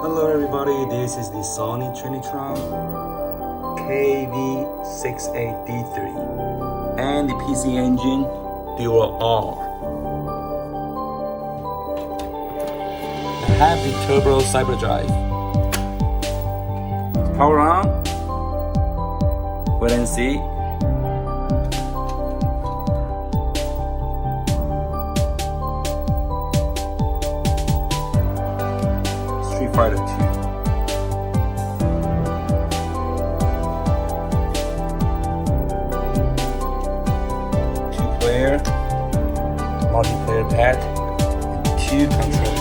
Hello everybody, this is the Sony Trinitron KV-6AD3 and the PC Engine Dual R. I have the Turbo CyberDrive. Power on. Wait and see. Street Fighter 2. Two-player, multiplayer pad, and two controllers.